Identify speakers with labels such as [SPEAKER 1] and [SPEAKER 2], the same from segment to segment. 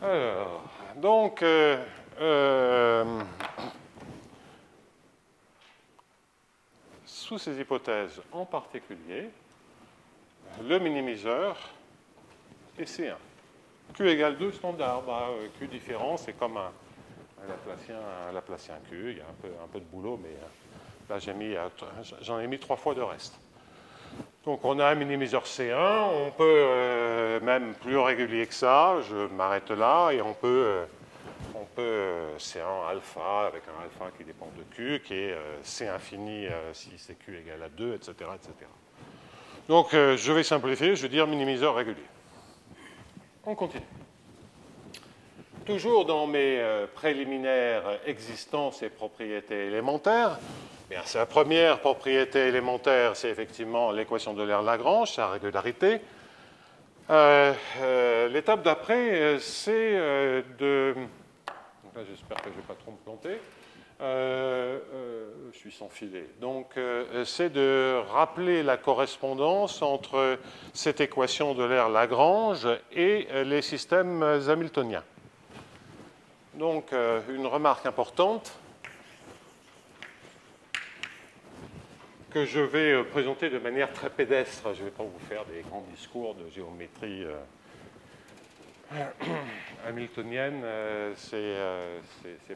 [SPEAKER 1] Alors, donc, sous ces hypothèses en particulier, le minimiseur est C1. Q égale 2 standard. Bah, Q différent, c'est comme un Laplacien Q. Il y a un peu de boulot, mais là, j'en ai mis 3 fois de reste. Donc, on a un minimiseur C1. On peut même plus régulier que ça. Je m'arrête là et on peut C1 alpha avec un alpha qui dépend de Q, qui est C infini si c'est Q égale à 2, etc. etc. Donc, je vais simplifier, je vais dire minimiseur régulier. On continue. Toujours dans mes préliminaires existences et propriétés élémentaires, la première propriété élémentaire, c'est effectivement l'équation de Lerre-Lagrange, sa régularité. L'étape d'après, c'est de... Là, j'espère que je ne vais pas trop me planter. Je suis sans filet. Donc, c'est de rappeler la correspondance entre cette équation de Lerre-Lagrange et les systèmes hamiltoniens. Donc, une remarque importante que je vais présenter de manière très pédestre. Je ne vais pas vous faire des grands discours de géométrie hamiltonienne, c'est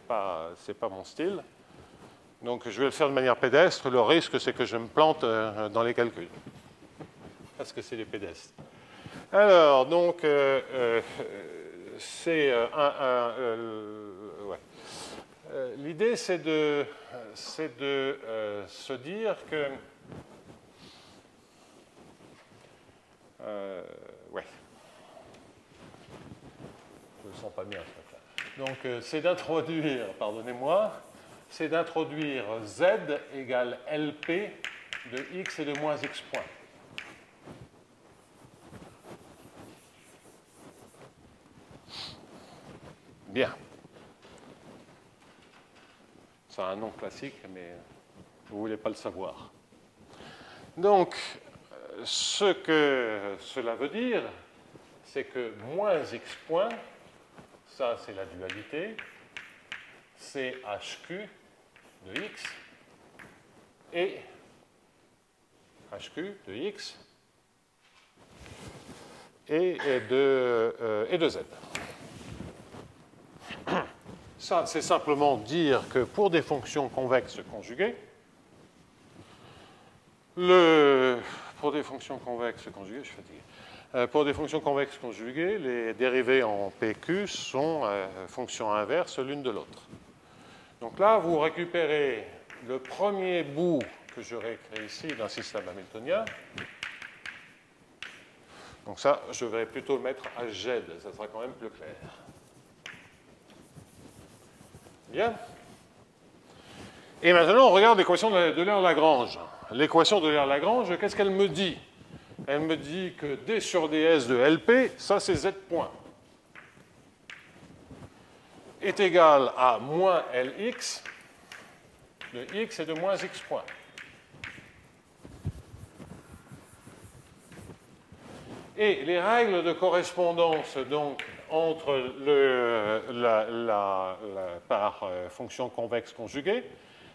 [SPEAKER 1] pas mon style. Donc je vais le faire de manière pédestre. Le risque, c'est que je me plante dans les calculs, parce que c'est des pédestres. Alors, donc, c'est l'idée, c'est de se dire que je ne le sens pas bien. Donc, c'est d'introduire, pardonnez-moi, c'est d'introduire Z égale LP de X et de moins X point. Bien. Ça a un nom classique, mais vous ne voulez pas le savoir. Donc, ce que cela veut dire, c'est que moins X point, ça c'est la dualité, c'est HQ de X et HQ de X et de Z. Ça, c'est simplement dire que pour des fonctions convexes conjuguées, pour des fonctions convexes conjuguées, je suis fatigué. Pour des fonctions convexes conjuguées, les dérivées en PQ sont fonctions inverses l'une de l'autre. Donc là, vous récupérez le premier bout que je réécris ici d'un système hamiltonien. Donc ça, je vais plutôt le mettre à Z, ça sera quand même plus clair. Bien. Et maintenant, on regarde l'équation de Lerre-Lagrange. L'équation de Lerre-Lagrange, qu'est-ce qu'elle me dit? Elle me dit que D sur ds de LP, ça c'est Z point, est égal à moins Lx de X et de moins X point. Et les règles de correspondance, donc, entre par fonction convexe conjuguée,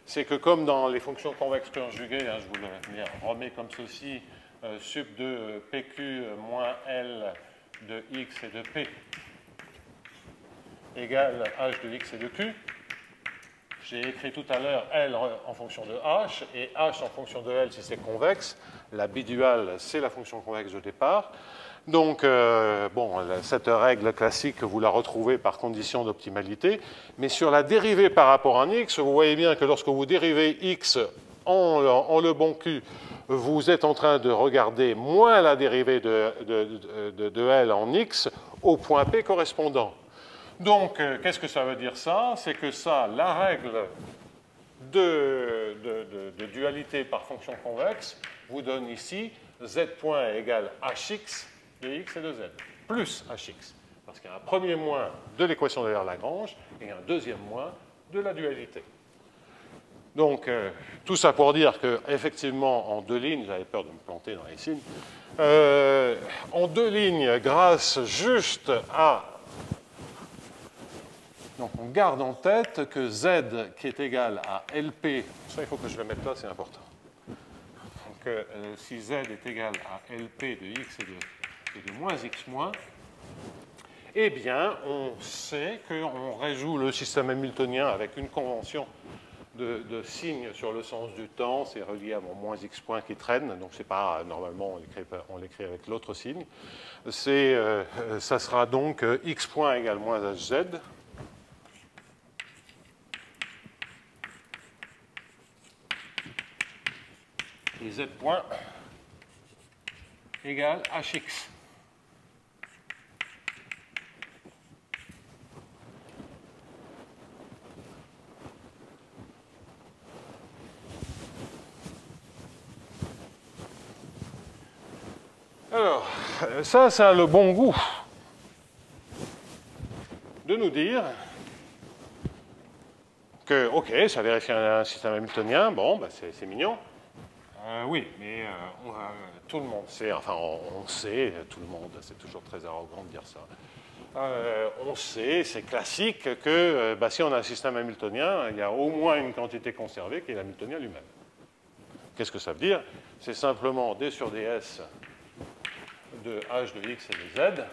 [SPEAKER 1] c'est que comme dans les fonctions convexes conjuguées, je vous le remets comme ceci, sub de PQ moins L de X et de P égale H de X et de Q. J'ai écrit tout à l'heure L en fonction de H et H en fonction de L si c'est convexe. La biduale, c'est la fonction convexe de départ. Donc, cette règle classique, vous la retrouvez par condition d'optimalité. Mais sur la dérivée par rapport à un x, vous voyez bien que lorsque vous dérivez x en le bon Q, vous êtes en train de regarder moins la dérivée de L en x au point P correspondant. Donc, qu'est-ce que ça veut dire ça? C'est que ça, la règle de dualité par fonction convexe vous donne ici z point égale hx de x et de z, plus hx. Parce qu'il y a un premier moins de l'équation de Lerre-Lagrange et un deuxième moins de la dualité. Donc, tout ça pour dire qu'effectivement, en deux lignes, j'avais peur de me planter dans les signes, en deux lignes, grâce juste à Donc on garde en tête que Z qui est égal à LP, ça il faut que je le mette là, c'est important. Donc si Z est égal à LP de X et de moins X moins, eh bien on sait qu'on résout le système hamiltonien avec une convention de signes sur le sens du temps, c'est relié à mon moins X point qui traîne, donc c'est pas, normalement on l'écrit avec l'autre signe. Ça sera donc X point égale moins HZ. Et Z point égale HX. Alors, ça a le bon goût de nous dire que, ok, ça vérifie un système hamiltonien, bon, bah c'est mignon. Oui, mais tout le monde sait, enfin on sait, tout le monde, c'est toujours très arrogant de dire ça. On sait, c'est classique, que si on a un système hamiltonien, il y a au moins une quantité conservée qui est l'hamiltonien lui-même. Qu'est-ce que ça veut dire? C'est simplement d sur ds de h de x et de z.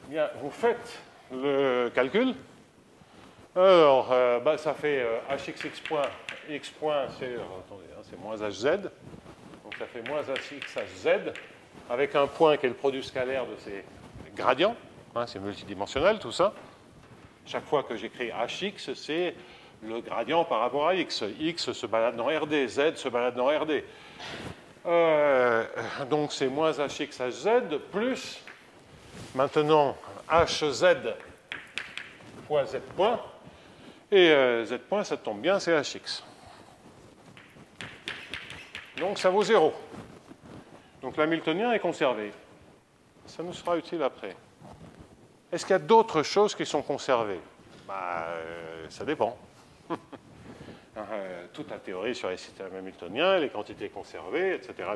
[SPEAKER 1] Bien, vous faites le calcul. Alors, ça fait hxx point, x point, c'est moins hz, donc ça fait moins hx hz, avec un point qui est le produit scalaire de ces gradients, c'est multidimensionnel tout ça. Chaque fois que j'écris hx, c'est le gradient par rapport à x. X se balade dans RD, z se balade dans RD. Donc c'est moins hx hz plus, maintenant, hz fois z point. Et z point, ça tombe bien, c'est hx. Donc ça vaut 0. Donc l'hamiltonien est conservé. Ça nous sera utile après. Est-ce qu'il y a d'autres choses qui sont conservées? Ça dépend. Toute la théorie sur les systèmes hamiltoniens, les quantités conservées, etc.,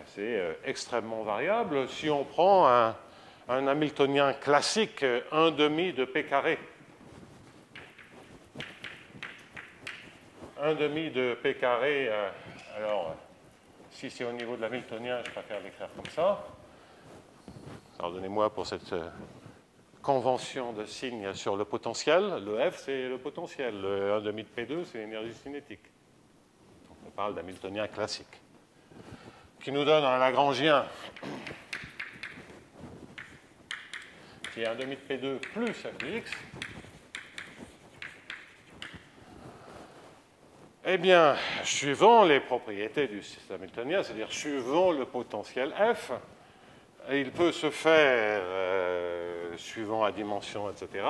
[SPEAKER 1] c'est extrêmement variable. Si on prend un hamiltonien classique, 1/2 de p carré, 1/2 de p carré, alors si c'est au niveau de l'hamiltonien, je préfère l'écrire comme ça. Pardonnez-moi pour cette convention de signes sur le potentiel. Le F, c'est le potentiel. Le 1/2 de P2, c'est l'énergie cinétique. Donc on parle d'hamiltonien classique. Qui nous donne un Lagrangien qui est 1/2 de P2 plus f de x. Eh bien, suivant les propriétés du système hamiltonien, c'est-à-dire suivant le potentiel F, il peut se faire, suivant la dimension, etc.,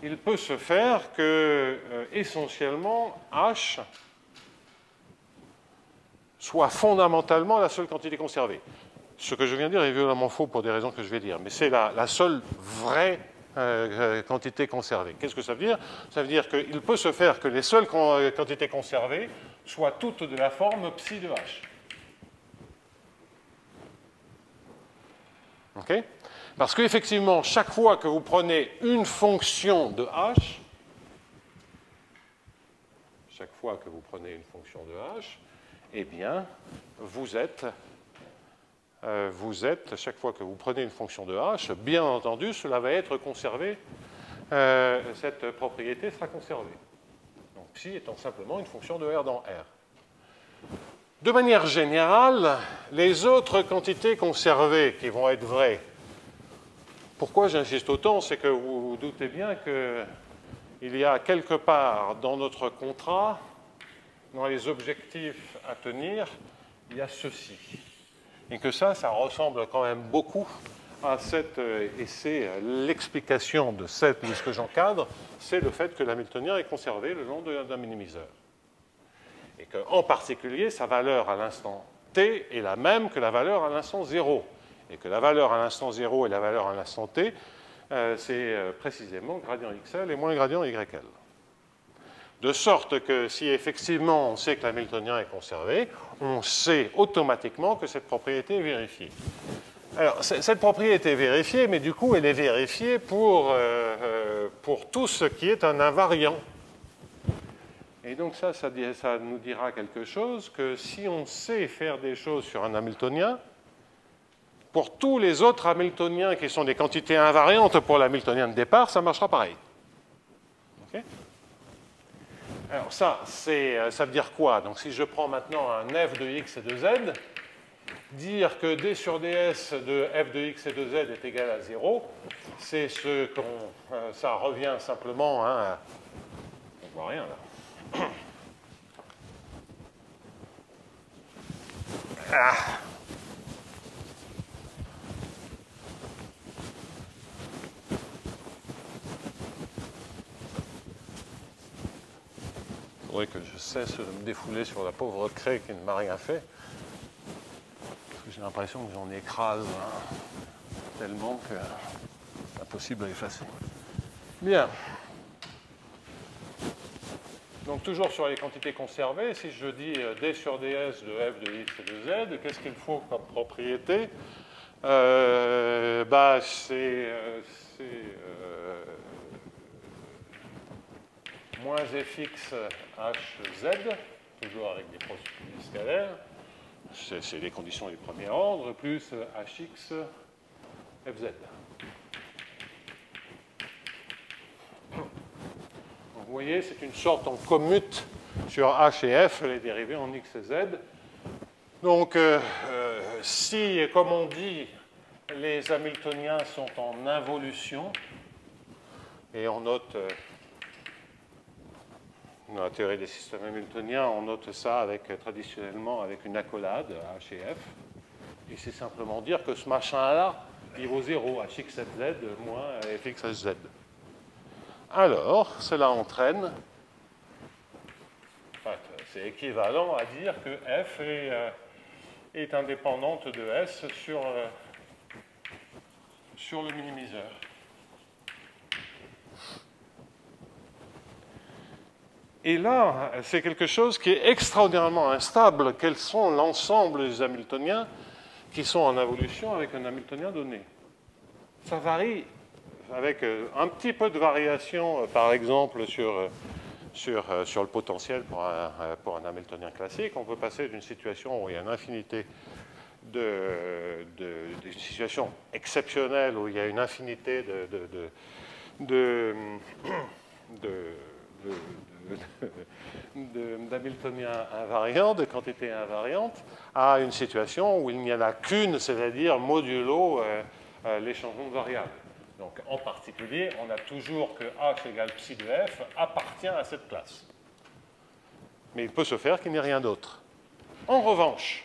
[SPEAKER 1] il peut se faire que, essentiellement, H soit fondamentalement la seule quantité conservée. Ce que je viens de dire est violemment faux pour des raisons que je vais dire, mais c'est la seule vraie quantité conservée. Qu'est-ce que ça veut dire? Ça veut dire qu'il peut se faire que les seules quantités conservées soient toutes de la forme psi de H. OK? Parce qu'effectivement, chaque fois que vous prenez une fonction de H, eh bien, vous êtes, chaque fois que vous prenez une fonction de H, bien entendu, cela va être conservé, cette propriété sera conservée. Donc, psi étant simplement une fonction de R dans R. De manière générale, les autres quantités conservées qui vont être vraies, pourquoi j'insiste autant, c'est que vous vous doutez bien qu'il y a quelque part dans notre contrat, dans les objectifs à tenir, il y a ceci. Et que ça ressemble quand même beaucoup à cette, et c'est l'explication de ce que j'encadre, c'est le fait que l'hamiltonien est conservé le long d'un minimiseur. Et qu'en particulier, sa valeur à l'instant t est la même que la valeur à l'instant 0. Et que la valeur à l'instant 0 et la valeur à l'instant t, c'est précisément gradient xl et moins gradient yl. De sorte que si effectivement on sait que l'hamiltonien est conservé, on sait automatiquement que cette propriété est vérifiée. Alors, cette propriété est vérifiée, mais du coup, elle est vérifiée pour tout ce qui est un invariant. Et donc ça nous dira quelque chose, que si on sait faire des choses sur un Hamiltonien, pour tous les autres Hamiltoniens qui sont des quantités invariantes pour l'Hamiltonien de départ, ça marchera pareil. Okay. Alors ça veut dire quoi? Donc si je prends maintenant un f de x et de z, dire que d sur ds de f de x et de z est égal à 0, c'est ce qu'on... ça revient simplement à... On voit rien là. Ah. Il faudrait que je cesse de me défouler sur la pauvre craie qui ne m'a rien fait. Parce que j'ai l'impression que j'en écrase tellement que c'est impossible à effacer. Bien. Donc toujours sur les quantités conservées, si je dis d sur ds de f de x et de z, qu'est-ce qu'il faut comme propriété? C'est moins fx hz, toujours avec des produits scalaires, c'est les conditions du premier ordre, plus hx fz. Vous voyez, c'est une sorte, on commute sur h et f les dérivés en x et z. Donc, si, comme on dit, les Hamiltoniens sont en involution, et on note, dans la théorie des systèmes hamiltoniens, on note ça traditionnellement avec une accolade, h et f, et c'est simplement dire que ce machin-là, il vaut 0, hx fz moins fx hz. Alors, cela entraîne, c'est équivalent à dire que f est indépendante de s sur le minimiseur. Et là, c'est quelque chose qui est extraordinairement instable. Quels sont l'ensemble des Hamiltoniens qui sont en involution avec un Hamiltonien donné? Ça varie avec un petit peu de variation, par exemple, sur le potentiel pour un Hamiltonien classique. On peut passer d'une situation où il y a une infinité de situations exceptionnelles, où il y a une infinité d'Hamiltoniens invariants, de quantités invariantes, à une situation où il n'y en a qu'une, c'est-à-dire modulo les changements de variables. Donc, en particulier, on a toujours que h égale psi de f appartient à cette classe. Mais il peut se faire qu'il n'y ait rien d'autre. En revanche,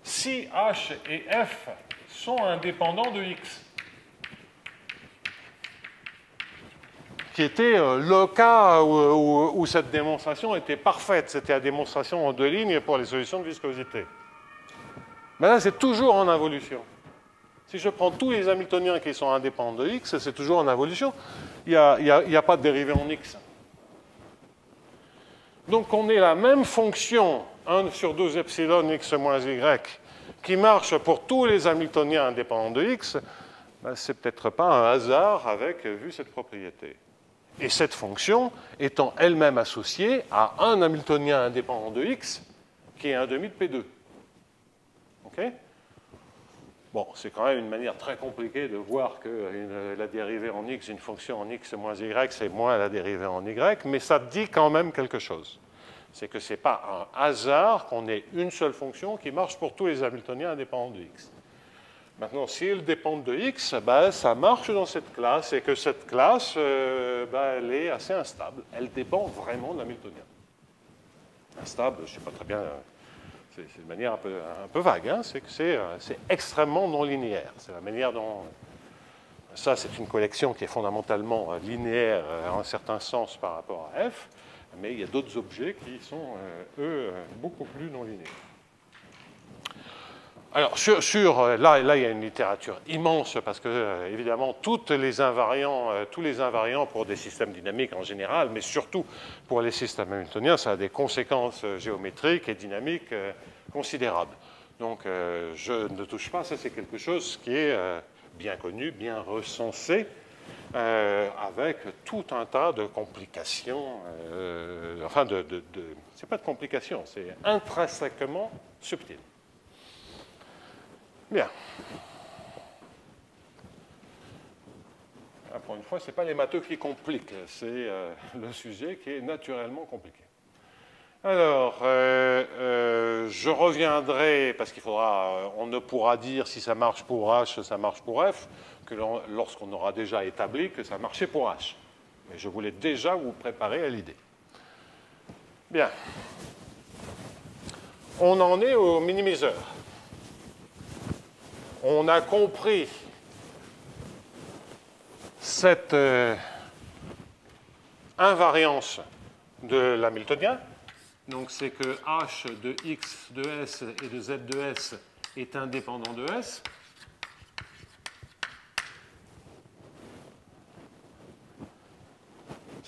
[SPEAKER 1] si h et f sont indépendants de x, qui était le cas où cette démonstration était parfaite, c'était la démonstration en deux lignes pour les solutions de viscosité. Mais là, c'est toujours en involution. Si je prends tous les Hamiltoniens qui sont indépendants de x, c'est toujours en involution. Il n'y a pas de dérivée en x. Donc on ait la même fonction, 1 sur 2 epsilon x moins y, qui marche pour tous les Hamiltoniens indépendants de x, c'est peut-être pas un hasard vu cette propriété. Et cette fonction étant elle-même associée à un Hamiltonien indépendant de x, qui est un demi de P2. OK ? Bon, c'est quand même une manière très compliquée de voir que la dérivée en x d'une fonction en x moins y, c'est moins la dérivée en y, mais ça dit quand même quelque chose. C'est que ce n'est pas un hasard qu'on ait une seule fonction qui marche pour tous les Hamiltoniens indépendants de x. Maintenant, si elles dépendent de x, ça marche dans cette classe, et que cette classe, elle est assez instable. Elle dépend vraiment de l'Hamiltonien. Instable, je ne sais pas très bien... C'est une manière un peu vague, hein, c'est que c'est extrêmement non linéaire. C'est la manière dont... Ça, c'est une collection qui est fondamentalement linéaire en un certain sens par rapport à f, mais il y a d'autres objets qui sont, eux, beaucoup plus non linéaires. Alors, là, il y a une littérature immense, parce que, évidemment, tous les invariants pour des systèmes dynamiques en général, mais surtout pour les systèmes hamiltoniens, ça a des conséquences géométriques et dynamiques considérables. Donc, je ne touche pas. Ça, c'est quelque chose qui est bien connu, bien recensé, avec tout un tas de complications. Enfin, c'est pas de complications, c'est intrinsèquement subtil. Bien. Pour une fois, ce n'est pas les matheux qui compliquent, c'est le sujet qui est naturellement compliqué. Alors, je reviendrai, parce qu'il faudra, on ne pourra dire si ça marche pour H, ça marche pour F, que lorsqu'on aura déjà établi que ça marchait pour H. Mais je voulais déjà vous préparer à l'idée. Bien. On en est au minimiseur. On a compris cette invariance de l'hamiltonien. Donc, c'est que H de X de S et de Z de S est indépendant de S.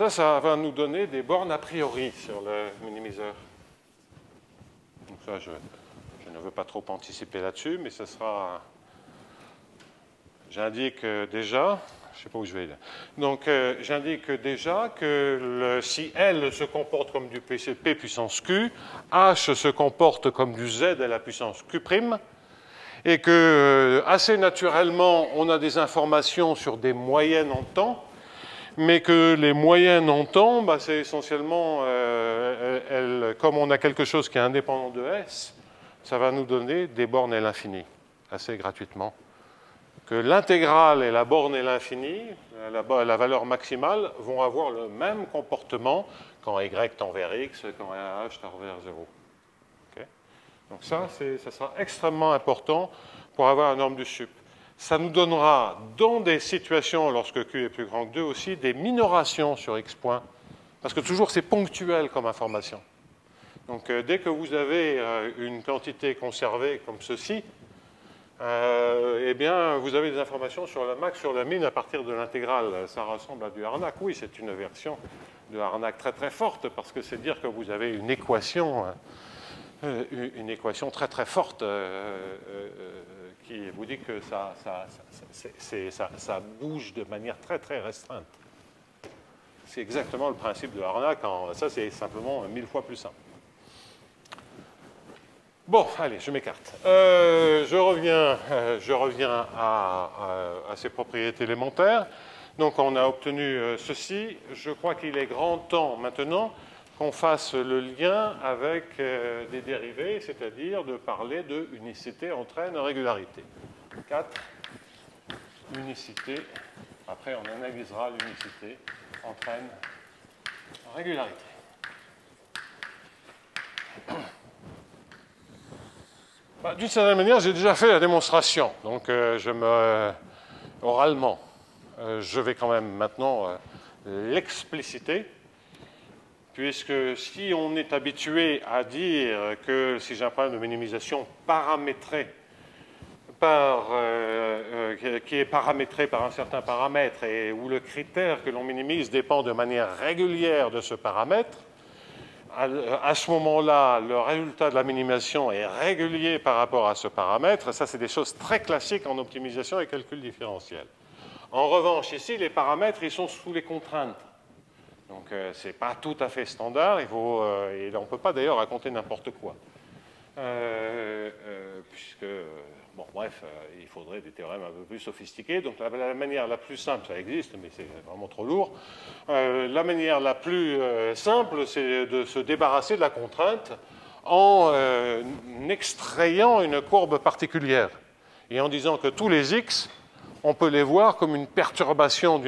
[SPEAKER 1] Ça va nous donner des bornes a priori sur le minimiseur. Donc ça, je ne veux pas trop anticiper là-dessus, mais ce sera... J'indique déjà... Je ne sais pas où je vais là. Donc, j'indique déjà que si L se comporte comme du P puissance Q, H se comporte comme du Z à la puissance Q', et que, assez naturellement, on a des informations sur des moyennes en temps, mais que les moyennes en temps, bah, c'est essentiellement, comme on a quelque chose qui est indépendant de S, ça va nous donner des bornes à l'infini, assez gratuitement. Que l'intégrale et la borne et l'infini, la valeur maximale, vont avoir le même comportement quand y tend vers x, quand h tend vers 0. Okay. Donc ça sera extrêmement important pour avoir un norme du sup. Ça nous donnera, dans des situations, lorsque q est plus grand que 2 aussi, des minorations sur x points, parce que toujours c'est ponctuel comme information. Donc dès que vous avez une quantité conservée comme ceci, eh bien, vous avez des informations sur la max, sur la min à partir de l'intégrale. Ça ressemble à du Harnack. Oui, c'est une version de Harnack très très forte, parce que c'est dire que vous avez une équation très très forte qui vous dit que ça bouge de manière très très restreinte. C'est exactement le principe de Harnack. Ça, c'est simplement 1000 fois plus simple. Bon, allez, je m'écarte. Je reviens à ces propriétés élémentaires. Donc, on a obtenu ceci. Je crois qu'il est grand temps maintenant qu'on fasse le lien avec des dérivés, c'est-à-dire de parler de unicité entraîne régularité. 4. Unicité. Après, on analysera l'unicité entraîne régularité. D'une certaine manière, j'ai déjà fait la démonstration, donc oralement, je vais quand même maintenant l'expliciter, puisque si on est habitué à dire que si j'ai un problème de minimisation paramétré qui est paramétré par un certain paramètre et où le critère que l'on minimise dépend de manière régulière de ce paramètre, à ce moment-là, le résultat de la minimisation est régulier par rapport à ce paramètre. Ça, c'est des choses très classiques en optimisation et calcul différentiel. En revanche, ici, les paramètres, ils sont sous les contraintes. Donc, ce n'est pas tout à fait standard. Et on ne peut pas d'ailleurs raconter n'importe quoi. Puisque, bon, bref, il faudrait des théorèmes un peu plus sophistiqués. Donc, la manière la plus simple, ça existe, mais c'est vraiment trop lourd. La manière la plus simple, c'est de se débarrasser de la contrainte en extrayant une courbe particulière et en disant que tous les x, on peut les voir comme une perturbation,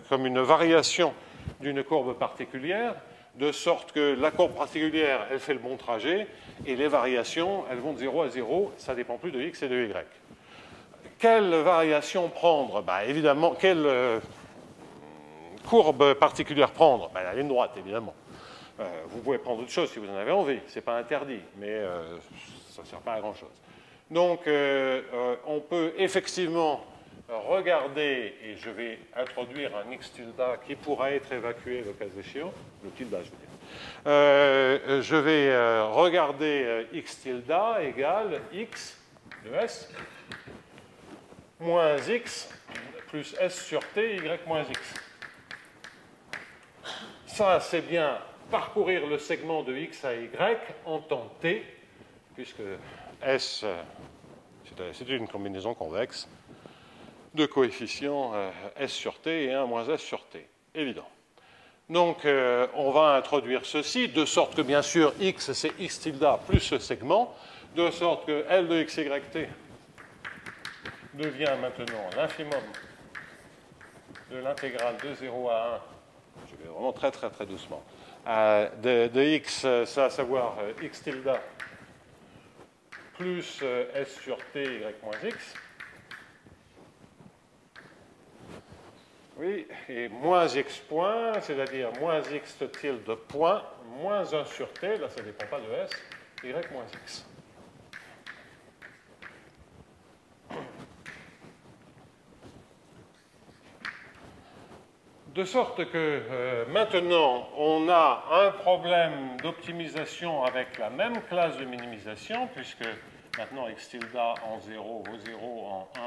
[SPEAKER 1] comme une variation d'une courbe particulière, de sorte que la courbe particulière, elle fait le bon trajet, et les variations, elles vont de 0 à 0, ça ne dépend plus de x et de y. Quelle variation prendre? Évidemment, quelle courbe particulière prendre? La ligne droite, évidemment. Vous pouvez prendre autre chose si vous en avez envie, ce n'est pas interdit, mais ça ne sert pas à grand-chose. Donc, on peut effectivement regarder, et je vais introduire un x tilde qui pourra être évacué le cas échéant, le tilde, je veux dire. Je vais regarder x tilde égale x de s moins x plus s sur t y moins x. Ça, c'est bien parcourir le segment de x à y en temps t, puisque s, c'est une combinaison convexe de coefficients s sur t et 1 moins s sur t. Évident. Donc, on va introduire ceci, de sorte que, bien sûr, x, c'est x tilde plus ce segment, de sorte que L de x, y, t devient maintenant l'infimum de l'intégrale de 0 à 1, je vais vraiment très, très, très doucement, de x, ça à savoir x tilde plus s sur t, y moins x. Oui, et moins x point, c'est-à-dire moins x tilde point, moins 1 sur t, là ça ne dépend pas de s, y moins x. De sorte que maintenant, on a un problème d'optimisation avec la même classe de minimisation, puisque maintenant x tilde en 0 vaut 0 en 1,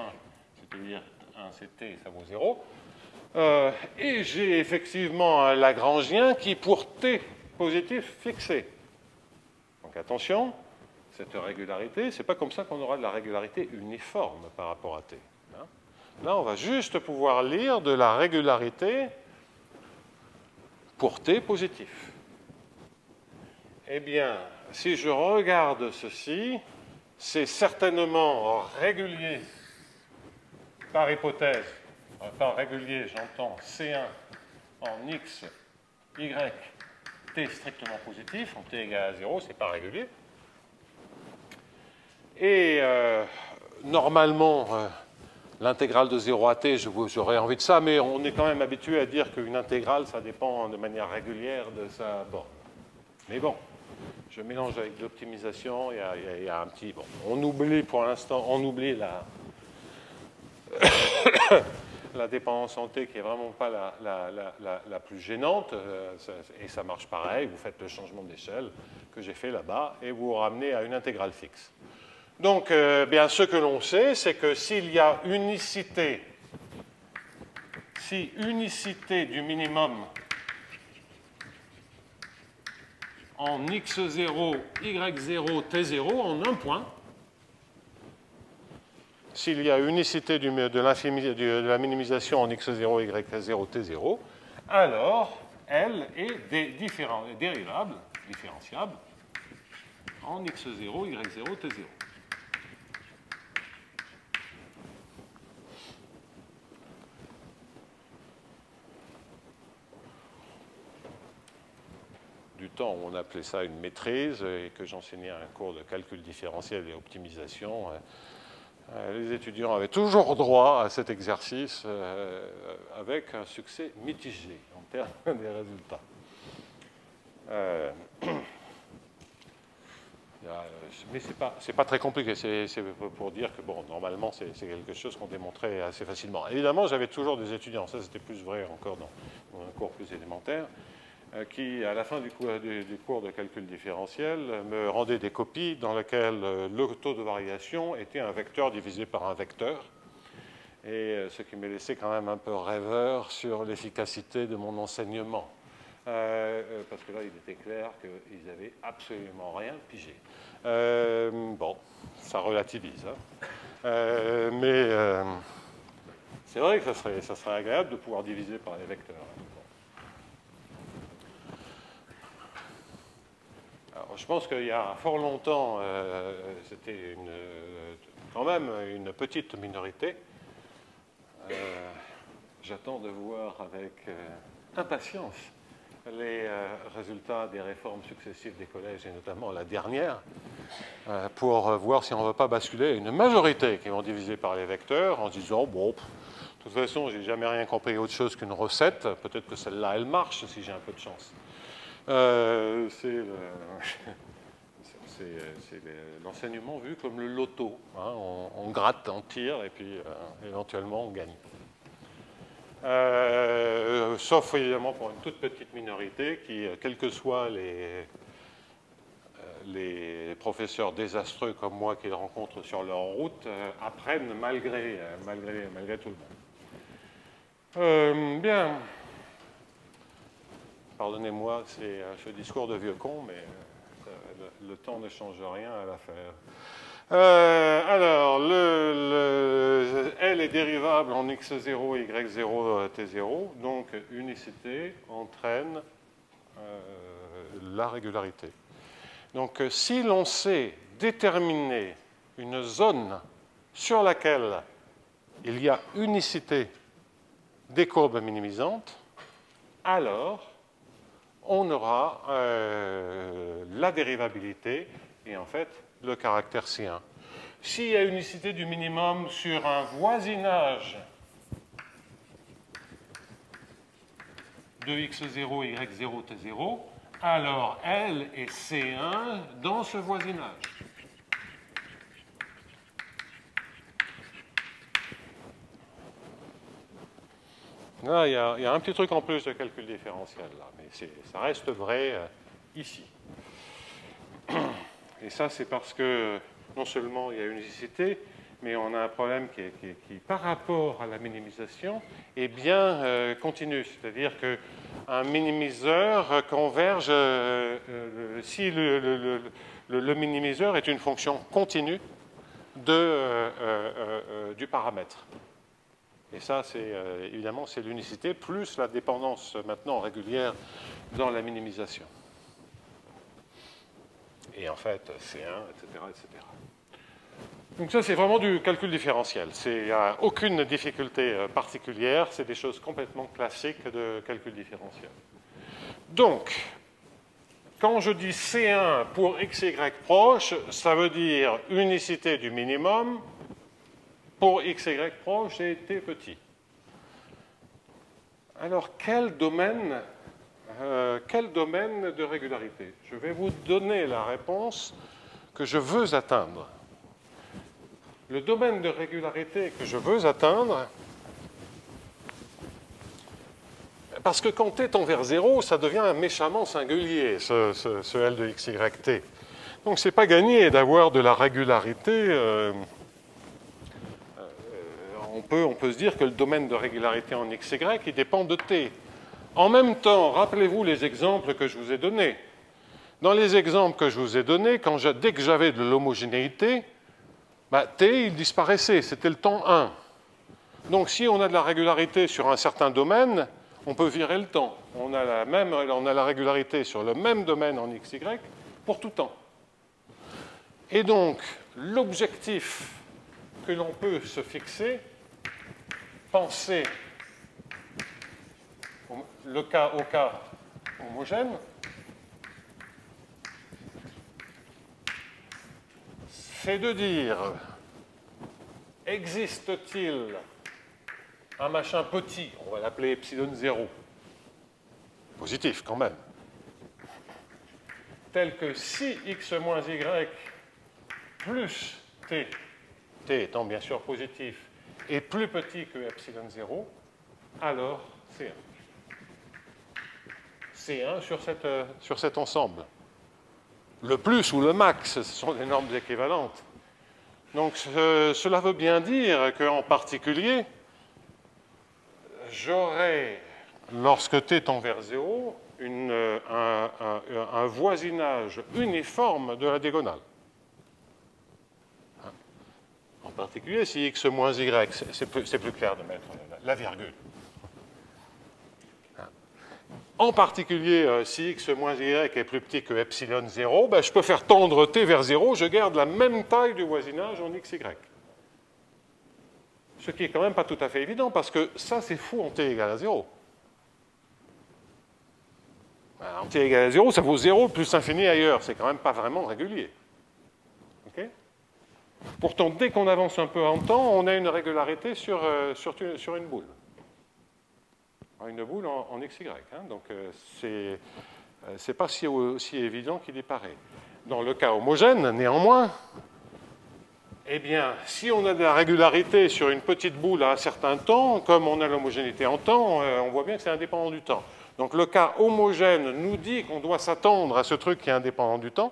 [SPEAKER 1] c'est-à-dire 1 c'est t, ça vaut 0. Et j'ai effectivement un Lagrangien qui, pour t positif, fixé. Donc attention, cette régularité, ce n'est pas comme ça qu'on aura de la régularité uniforme par rapport à t. Là, on va juste pouvoir lire de la régularité pour t positif. Eh bien, si je regarde ceci, c'est certainement régulier par hypothèse. Par régulier, j'entends C1 en x, y, t strictement positif, en t égale à 0, c'est pas régulier. Et normalement, l'intégrale de 0 à t, j'aurais envie de ça, mais on est quand même habitué à dire qu'une intégrale, ça dépend de manière régulière de sa borne. Mais bon, je mélange avec l'optimisation, il y a un petit... Bon, on oublie pour l'instant, on oublie la dépendance en t qui n'est vraiment pas la plus gênante, et ça marche pareil, vous faites le changement d'échelle que j'ai fait là-bas, et vous vous ramenez à une intégrale fixe. Donc, bien, ce que l'on sait, c'est que s'il y a unicité, si unicité du minimum en x0, y0, t0 en un point, s'il y a unicité de la minimisation en x0, y0, t0, alors elle est dérivable, différenciable en x0, y0, t0. Du temps où on appelait ça une maîtrise et que j'enseignais un cours de calcul différentiel et optimisation, les étudiants avaient toujours droit à cet exercice avec un succès mitigé en termes des résultats. Mais ce n'est pas très compliqué, c'est pour dire que, bon, normalement, c'est quelque chose qu'on démontrait assez facilement. Évidemment, j'avais toujours des étudiants, ça c'était plus vrai encore dans un cours plus élémentaire, qui, à la fin du cours de calcul différentiel, me rendait des copies dans lesquelles le taux de variation était un vecteur divisé par un vecteur, et ce qui me laissait quand même un peu rêveur sur l'efficacité de mon enseignement. Parce que là, il était clair qu'ils n'avaient absolument rien pigé. Bon, ça relativise. Hein. Mais c'est vrai que ça serait agréable de pouvoir diviser par les vecteurs. Alors, je pense qu'il y a fort longtemps, c'était quand même une petite minorité. J'attends de voir avec impatience les résultats des réformes successives des collèges, et notamment la dernière, pour voir si on ne veut pas basculer une majorité qui vont diviser par les vecteurs en disant, bon, de toute façon, j'ai jamais rien compris autre chose qu'une recette, peut-être que celle-là, elle marche si j'ai un peu de chance. c'est l'enseignement vu comme le loto. Hein. On gratte, on tire, et puis éventuellement on gagne. Sauf évidemment pour une toute petite minorité qui, quels que soient les professeurs désastreux comme moi qu'ils rencontrent sur leur route, apprennent malgré tout le monde. Bien. Pardonnez-moi, c'est ce discours de vieux con, mais le temps ne change rien à l'affaire. Alors, L est dérivable en x0, y0, t0, donc unicité entraîne la régularité. Donc, si l'on sait déterminer une zone sur laquelle il y a unicité des courbes minimisantes, alors on aura la dérivabilité et en fait le caractère C1. S'il y a unicité du minimum sur un voisinage de x0, y0, t0, alors L est C1 dans ce voisinage. Là, il y a un petit truc en plus de calcul différentiel, là, mais ça reste vrai ici. Et ça, c'est parce que non seulement il y a unicité, mais on a un problème qui par rapport à la minimisation, est bien continu. C'est-à-dire qu'un minimiseur converge si le minimiseur est une fonction continue du paramètre. Et ça, évidemment, c'est l'unicité, plus la dépendance maintenant régulière dans la minimisation. Et en fait, C1, etc., etc. Donc ça, c'est vraiment du calcul différentiel. Il n'y a aucune difficulté particulière, c'est des choses complètement classiques de calcul différentiel. Donc, quand je dis C1 pour x, y proche, ça veut dire unicité du minimum pour x, y proche et t petit. Alors, quel domaine de régularité? Je vais vous donner la réponse que je veux atteindre. Le domaine de régularité que je veux atteindre, parce que quand t tend vers 0, ça devient méchamment singulier, ce L de x, y, t. Donc, ce n'est pas gagné d'avoir de la régularité. On peut se dire que le domaine de régularité en x, y, il dépend de t. En même temps, rappelez-vous les exemples que je vous ai donnés. Dans les exemples que je vous ai donnés, dès que j'avais de l'homogénéité, t, il disparaissait, c'était le temps 1. Donc, si on a de la régularité sur un certain domaine, on peut virer le temps. On a la régularité sur le même domaine en x, y pour tout temps. Et donc, l'objectif que l'on peut se fixer, penser au cas homogène, c'est de dire, existe-t-il un machin petit, on va l'appeler epsilon 0, positif quand même, tel que si x moins y plus t, t étant bien sûr positif, est plus petit que epsilon 0, alors C1. C1 sur cet ensemble. Le plus ou le max, ce sont des normes équivalentes. Donc cela veut bien dire qu'en particulier, j'aurai, lorsque t tend vers 0, un voisinage uniforme de la diagonale. En particulier, si x moins y, c'est plus clair de mettre la virgule. En particulier, si x moins y est plus petit que epsilon 0, je peux faire tendre t vers 0, je garde la même taille du voisinage en x, y. Ce qui est quand même pas tout à fait évident, parce que ça, c'est fou en t égale à 0. En t égale à 0, ça vaut 0 plus l'infini ailleurs. C'est quand même pas vraiment régulier. Okay? Pourtant, dès qu'on avance un peu en temps, on a une régularité sur une boule. Une boule en XY. Hein, donc, c'est pas aussi évident qu'il y paraît. Dans le cas homogène, néanmoins, eh bien, si on a de la régularité sur une petite boule à un certain temps, comme on a l'homogénéité en temps, on voit bien que c'est indépendant du temps. Donc le cas homogène nous dit qu'on doit s'attendre à ce truc qui est indépendant du temps.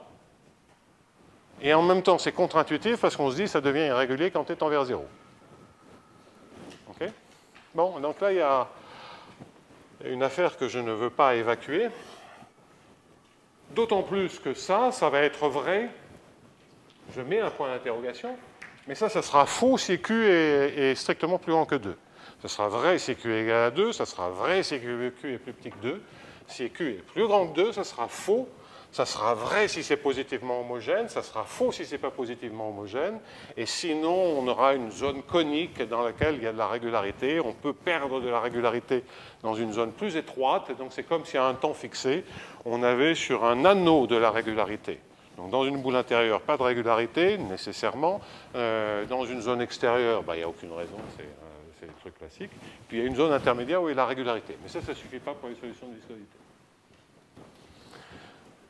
[SPEAKER 1] Et en même temps, c'est contre-intuitif parce qu'on se dit que ça devient irrégulier quand t est envers 0. OK? Bon, donc là, il y a une affaire que je ne veux pas évacuer. D'autant plus que ça va être vrai. Je mets un point d'interrogation, mais ça sera faux si Q est strictement plus grand que 2. Ça sera vrai si Q est égal à 2, ça sera vrai si Q est plus petit que 2. Si Q est plus grand que 2, ça sera faux. Ça sera vrai si c'est positivement homogène, ça sera faux si ce n'est pas positivement homogène. Et sinon, on aura une zone conique dans laquelle il y a de la régularité. On peut perdre de la régularité dans une zone plus étroite. Et donc, c'est comme si à un temps fixé, on avait sur un anneau de la régularité. Donc, dans une boule intérieure, pas de régularité, nécessairement. Dans une zone extérieure, il n'y a aucune raison, c'est le truc classique. Puis, il y a une zone intermédiaire où il y a la régularité. Mais ça ne suffit pas pour les solutions de viscosité.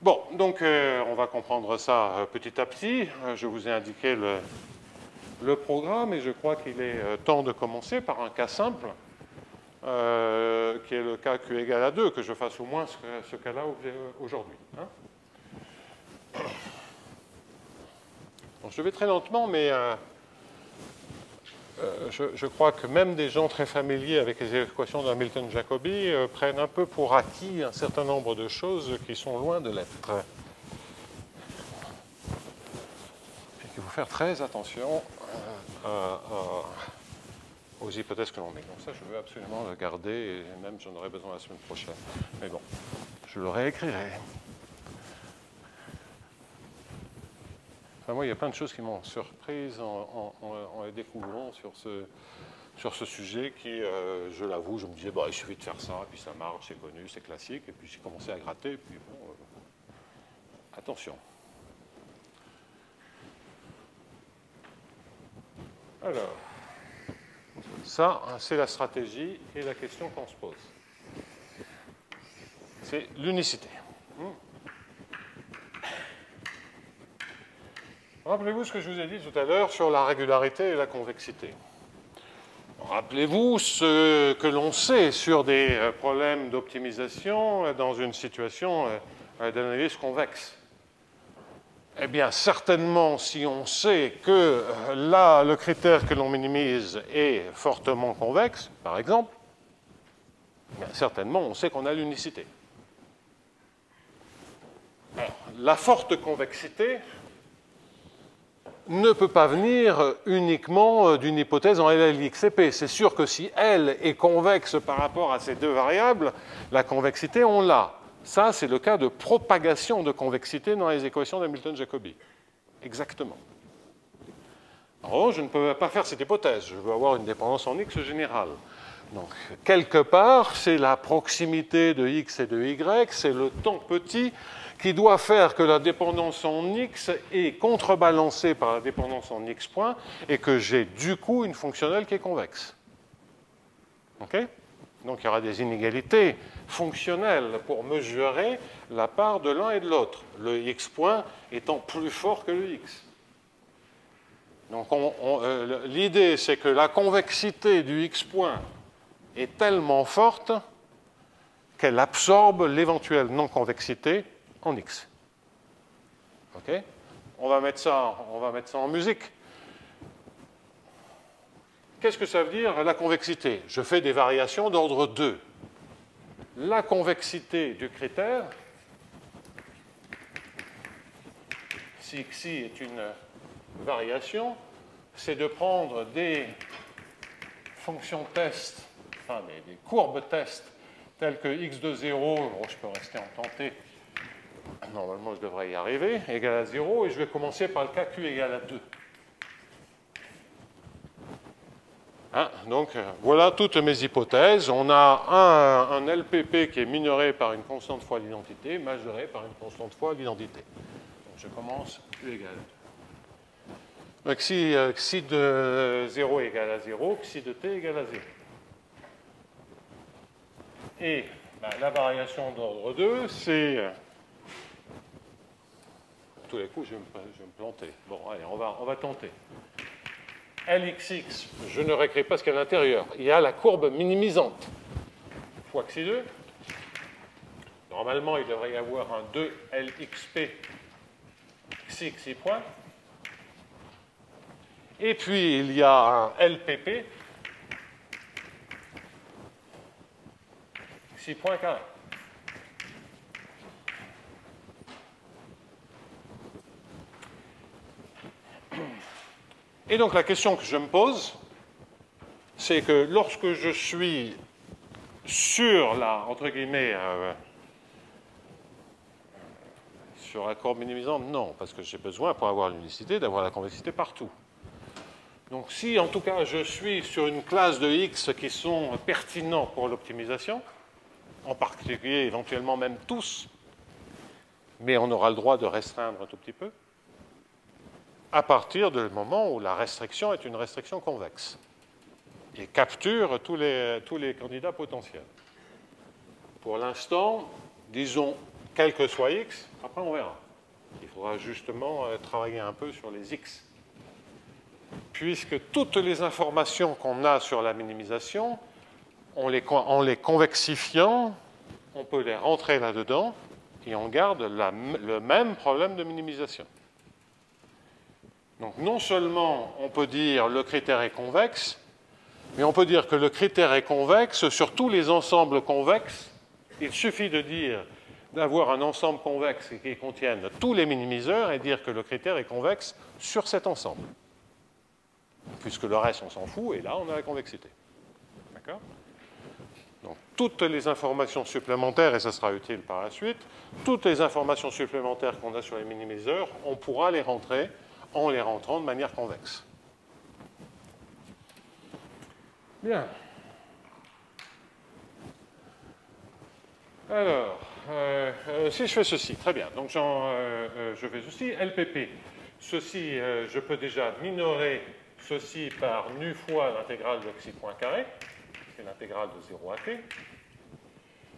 [SPEAKER 1] Bon, donc on va comprendre ça petit à petit. Je vous ai indiqué le programme et je crois qu'il est temps de commencer par un cas simple, qui est le cas Q égale à 2, que je fasse au moins ce cas-là aujourd'hui. Hein. Bon, je vais très lentement, mais je crois que même des gens très familiers avec les équations d'Hamilton-Jacobi prennent un peu pour acquis un certain nombre de choses qui sont loin de l'être. Et qu'il faut faire très attention aux hypothèses que l'on met. Donc ça, je veux absolument le garder, et même j'en aurai besoin la semaine prochaine. Mais bon, je le réécrirai. Enfin, moi, il y a plein de choses qui m'ont surprise en les découvrant sur ce sujet qui, je l'avoue, je me disais, il suffit de faire ça, puis ça marche, c'est connu, c'est classique, et puis j'ai commencé à gratter, et puis bon, attention. Alors, ça, c'est la stratégie et la question qu'on se pose. C'est l'unicité. Rappelez-vous ce que je vous ai dit tout à l'heure sur la régularité et la convexité. Rappelez-vous ce que l'on sait sur des problèmes d'optimisation dans une situation d'analyse convexe. Eh bien, certainement, si on sait que là, le critère que l'on minimise est fortement convexe, par exemple, bien, certainement, on sait qu'on a l'unicité. Alors, la forte convexité ne peut pas venir uniquement d'une hypothèse en LLXCP. C'est sûr que si L est convexe par rapport à ces deux variables, la convexité, on l'a. Ça, c'est le cas de propagation de convexité dans les équations d'Hamilton-Jacobi. Exactement. En revanche, je ne peux pas faire cette hypothèse. Je veux avoir une dépendance en X générale. Donc, quelque part, c'est la proximité de X et de Y, c'est le temps petit qui doit faire que la dépendance en X est contrebalancée par la dépendance en X point et que j'ai du coup une fonctionnelle qui est convexe. OK ? Donc il y aura des inégalités fonctionnelles pour mesurer la part de l'un et de l'autre, le X point étant plus fort que le X. Donc l'idée, c'est que la convexité du X point est tellement forte qu'elle absorbe l'éventuelle non-convexité en X. OK ? On va mettre ça en musique. Qu'est-ce que ça veut dire, la convexité? Je fais des variations d'ordre 2. La convexité du critère, si xi est une variation, c'est de prendre des fonctions test, enfin des courbes test, telles que x de 0, je peux rester en temps t, normalement je devrais y arriver, égale à 0, et je vais commencer par le cas q égale à 2. Hein, donc voilà toutes mes hypothèses. On a un LPP qui est minoré par une constante fois l'identité, majoré par une constante fois l'identité. Donc je commence Q égale. Donc xi de 0 égale à 0, xi de t égale à 0. Et la variation d'ordre 2, c'est tous les coups, je vais me planter. Bon, allez, on va tenter. Lxx, je ne réécris pas ce qu'il y a à l'intérieur. Il y a la courbe minimisante. Fois xi 2. Normalement, il devrait y avoir un 2LXP xi point. Et puis, il y a un LPP xi point carré. Et donc, la question que je me pose, c'est que lorsque je suis sur la, entre guillemets, sur la courbe minimisante, non, parce que j'ai besoin, pour avoir l'unicité, d'avoir la convexité partout. Donc, si, en tout cas, je suis sur une classe de X qui sont pertinents pour l'optimisation, en particulier, éventuellement même tous, mais on aura le droit de restreindre un tout petit peu, à partir du moment où la restriction est une restriction convexe et capture tous les candidats potentiels. Pour l'instant, disons, quel que soit x, après on verra. Il faudra justement travailler un peu sur les x. Puisque toutes les informations qu'on a sur la minimisation, en les convexifiant, on peut les rentrer là-dedans et on garde le même problème de minimisation. Donc non seulement on peut dire le critère est convexe, mais on peut dire que le critère est convexe sur tous les ensembles convexes. Il suffit de dire d'avoir un ensemble convexe qui contienne tous les minimiseurs et dire que le critère est convexe sur cet ensemble. Puisque le reste, on s'en fout, et là, on a la convexité. D'accord ? Donc, toutes les informations supplémentaires, et ça sera utile par la suite, toutes les informations supplémentaires qu'on a sur les minimiseurs, on pourra les rentrer en les rentrant de manière convexe. Bien. Alors, si je fais ceci, très bien. Donc, je fais ceci, LPP. Ceci, je peux déjà minorer ceci par nu fois l'intégrale de xi point carré, c'est l'intégrale de 0 à t.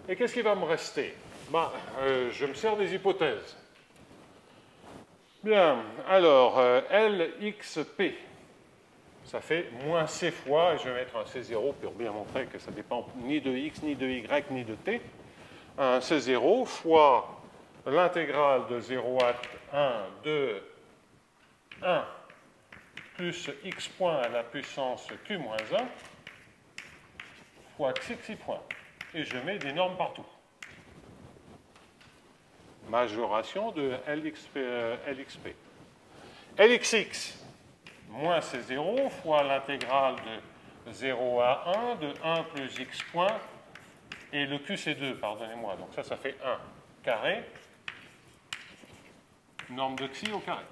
[SPEAKER 1] Et qu'est-ce qui va me rester? Je me sers des hypothèses. Bien, alors, LXP, ça fait moins C fois, et je vais mettre un C0 pour bien montrer que ça ne dépend ni de X, ni de Y, ni de T. Un C0 fois l'intégrale de 0 à 1 de 1 plus X point à la puissance Q moins 1 fois xi point. Et je mets des normes partout. Majoration de LXP. LXX, moins C0 fois l'intégrale de 0 à 1 de 1 plus X point, et le Q c'est 2, pardonnez-moi. Donc ça fait 1 carré, norme de xi au carré.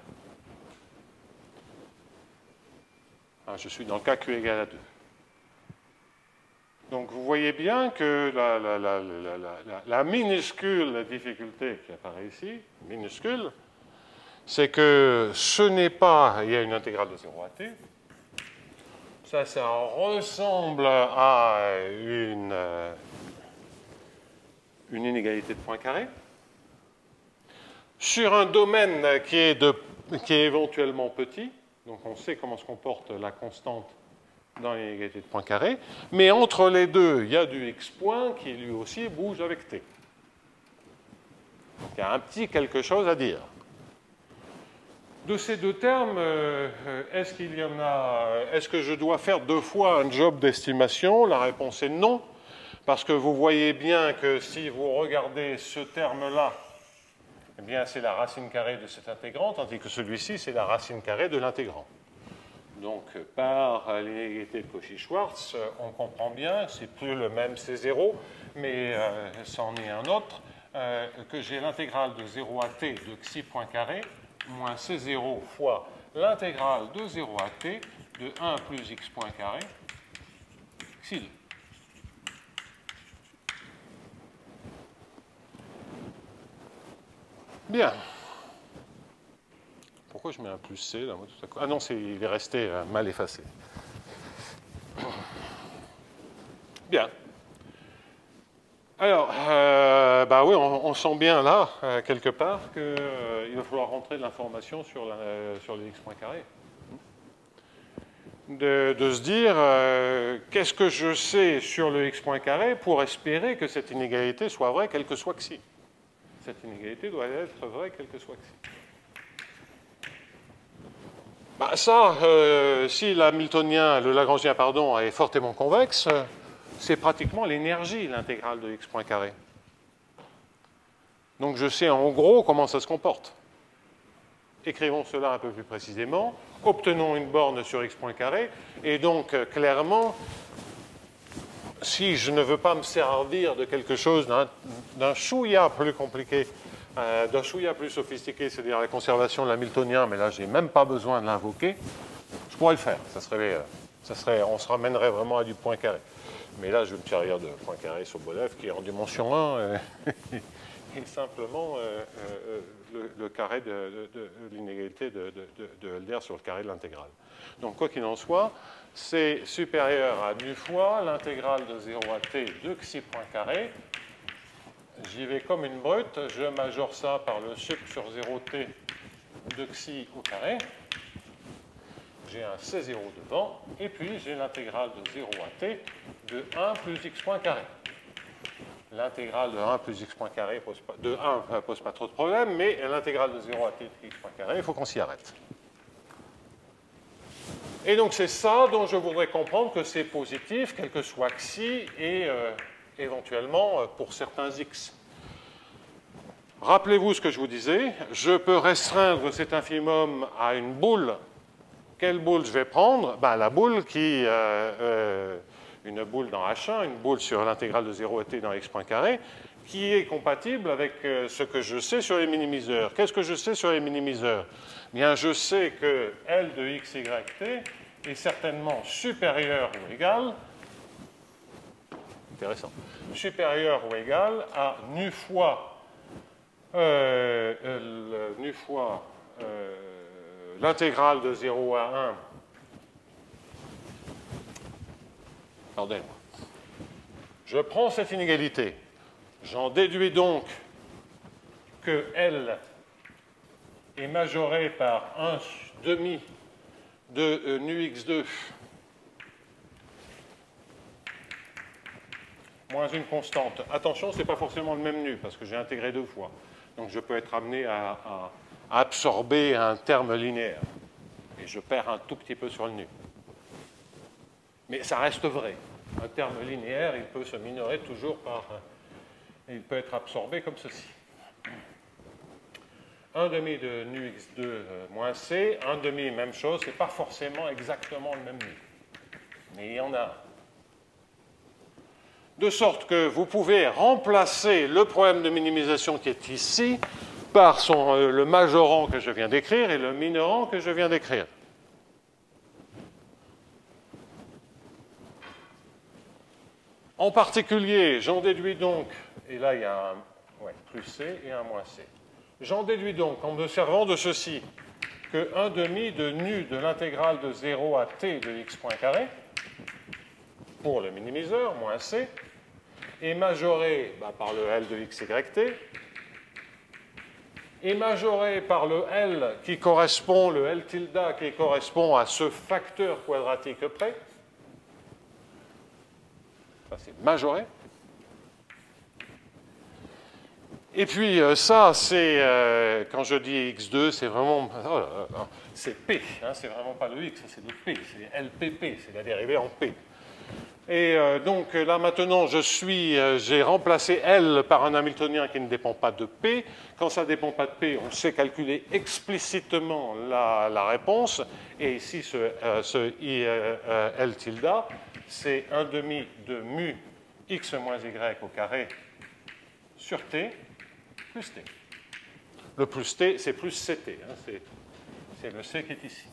[SPEAKER 1] Je suis dans le cas Q égale à 2. Donc vous voyez bien que la minuscule difficulté qui apparaît ici, minuscule, c'est que ce n'est pas, il y a une intégrale de 0 à t, ça ressemble à une inégalité de points carrés, sur un domaine qui est éventuellement petit, donc on sait comment se comporte la constante dans l'inégalité de points carrés, mais entre les deux, il y a du x point qui lui aussi bouge avec t. Donc il y a un petit quelque chose à dire. De ces deux termes, est-ce que je dois faire deux fois un job d'estimation? La réponse est non, parce que vous voyez bien que si vous regardez ce terme-là, eh bien c'est la racine carrée de cet intégrant, tandis que celui-ci, c'est la racine carrée de l'intégrant. Donc, par l'inégalité de Cauchy-Schwarz, on comprend bien, c'est plus le même C0, mais c'en est un autre, que j'ai l'intégrale de 0 à t de xi point carré moins C0 fois l'intégrale de 0 à t de 1 plus x point carré xi 2. Bien. Pourquoi je mets un plus C là, moi, tout à coup? Ah non, il est resté mal effacé. Bien. Alors, bah oui, on sent bien là, quelque part, qu'il va falloir rentrer de l'information sur les x points carrés. De se dire, qu'est-ce que je sais sur le x point carré pour espérer que cette inégalité soit vraie, quel que soit xi. Cette inégalité doit être vraie, quel que soit xi. Bah ça, si l'hamiltonien, le lagrangien, pardon, est fortement convexe, c'est pratiquement l'énergie, l'intégrale de x point carré. Donc je sais en gros comment ça se comporte. Écrivons cela un peu plus précisément. Obtenons une borne sur x point carré. Et donc, clairement, si je ne veux pas me servir de quelque chose, d'un chouïa plus compliqué, d'un chouïa plus sophistiqué, c'est-à-dire la conservation de l'hamiltonien, mais là, je n'ai même pas besoin de l'invoquer, je pourrais le faire. On se ramènerait vraiment à du point carré. Mais là, je vais me servir de point carré Sobolev qui est en dimension 1 et simplement le carré de l'inégalité de LDR sur le carré de l'intégrale. Donc, quoi qu'il en soit, c'est supérieur à nu fois l'intégrale de 0 à t de xi point carré. J'y vais comme une brute, je majore ça par le sup sur 0t de xi au carré. J'ai un C0 devant, et puis j'ai l'intégrale de 0 à t de 1 plus x point carré. L'intégrale de 1 plus x point carré de 1 pose pas trop de problème, mais l'intégrale de 0 à t de x point carré, il faut qu'on s'y arrête. Et donc c'est ça dont je voudrais comprendre que c'est positif, quel que soit xi, et éventuellement pour certains x. Rappelez-vous ce que je vous disais, je peux restreindre cet infimum à une boule. Quelle boule je vais prendre? Ben, la boule qui... une boule dans H1, une boule sur l'intégrale de 0 à t dans x point carré, qui est compatible avec ce que je sais sur les minimiseurs. Qu'est-ce que je sais sur les minimiseurs? Bien, je sais que L de x, y, t est certainement supérieur ou égal, intéressant, supérieur ou égal à nu fois l'intégrale de 0 à 1. Pardonnez-moi. Je prends cette inégalité. J'en déduis donc que L est majoré par 1 demi de nu x2 moins une constante. Attention, ce n'est pas forcément le même nu, parce que j'ai intégré deux fois. Donc je peux être amené à absorber un terme linéaire. Et je perds un tout petit peu sur le nu. Mais ça reste vrai. Un terme linéaire, il peut se minorer toujours par... Il peut être absorbé comme ceci. 1 demi de nu x2 moins c, 1 demi, même chose, ce n'est pas forcément exactement le même nu. Mais il y en a. De sorte que vous pouvez remplacer le problème de minimisation qui est ici par le majorant que je viens d'écrire et le minorant que je viens d'écrire. En particulier, j'en déduis donc, et là il y a un plus c et un moins c. J'en déduis donc, en me servant de ceci, que 1 demi de nu de l'intégrale de 0 à t de x point carré, pour le minimiseur, moins c, est majoré par le L de x, y, t, est majoré par le L qui correspond, le L tilde qui correspond à ce facteur quadratique près. Ça, c'est majoré. Et puis ça, c'est, quand je dis x2, c'est vraiment, oh là là, c'est p, hein, c'est vraiment pas le x, c'est le p, c'est LPP, c'est la dérivée en p. Et donc là maintenant, j'ai remplacé L par un hamiltonien qui ne dépend pas de p. Quand ça ne dépend pas de p, on sait calculer explicitement la réponse. Et ici, ce L tilde, c'est 1 demi de mu x moins y au carré sur t plus t. Le plus t, c'est plus ct. Hein, c'est le c qui est ici.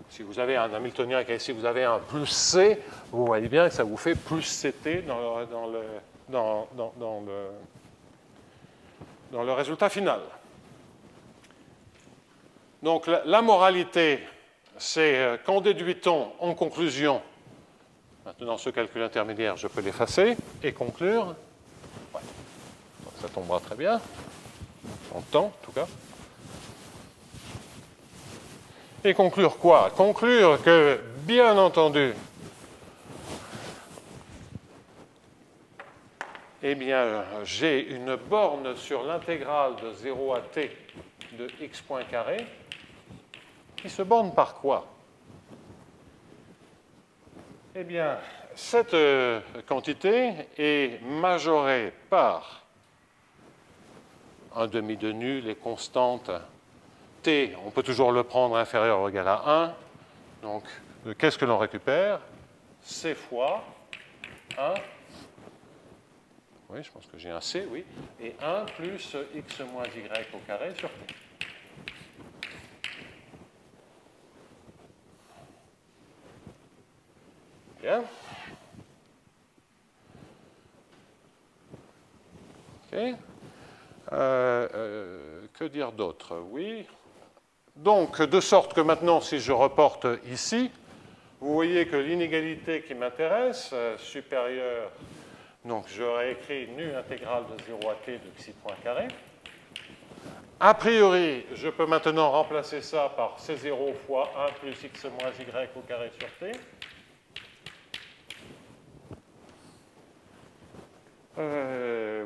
[SPEAKER 1] Si vous avez un hamiltonien et si vous avez un plus c, vous voyez bien que ça vous fait plus ct dans le résultat final. Donc la moralité, c'est qu'en déduit-on en conclusion Maintenant, ce calcul intermédiaire, je peux l'effacer et conclure. Ouais. Ça tombera très bien, en temps en tout cas. Et conclure quoi? Conclure que, bien entendu, eh bien, j'ai une borne sur l'intégrale de 0 à t de x point carré qui se borne par quoi? Eh bien, cette quantité est majorée par un demi de nu, les constantes t, on peut toujours le prendre inférieur ou égal à 1. Donc, qu'est-ce que l'on récupère? C fois 1. Oui, je pense que j'ai un C, oui. Et 1 plus x moins y au carré sur t. Bien. OK. Que dire d'autre? Oui. Donc, de sorte que maintenant, si je reporte ici, vous voyez que l'inégalité qui m'intéresse, supérieure, donc j'aurais écrit nu intégrale de 0 à t de xi point carré. A priori, je peux maintenant remplacer ça par C0 fois 1 plus x moins y au carré sur t.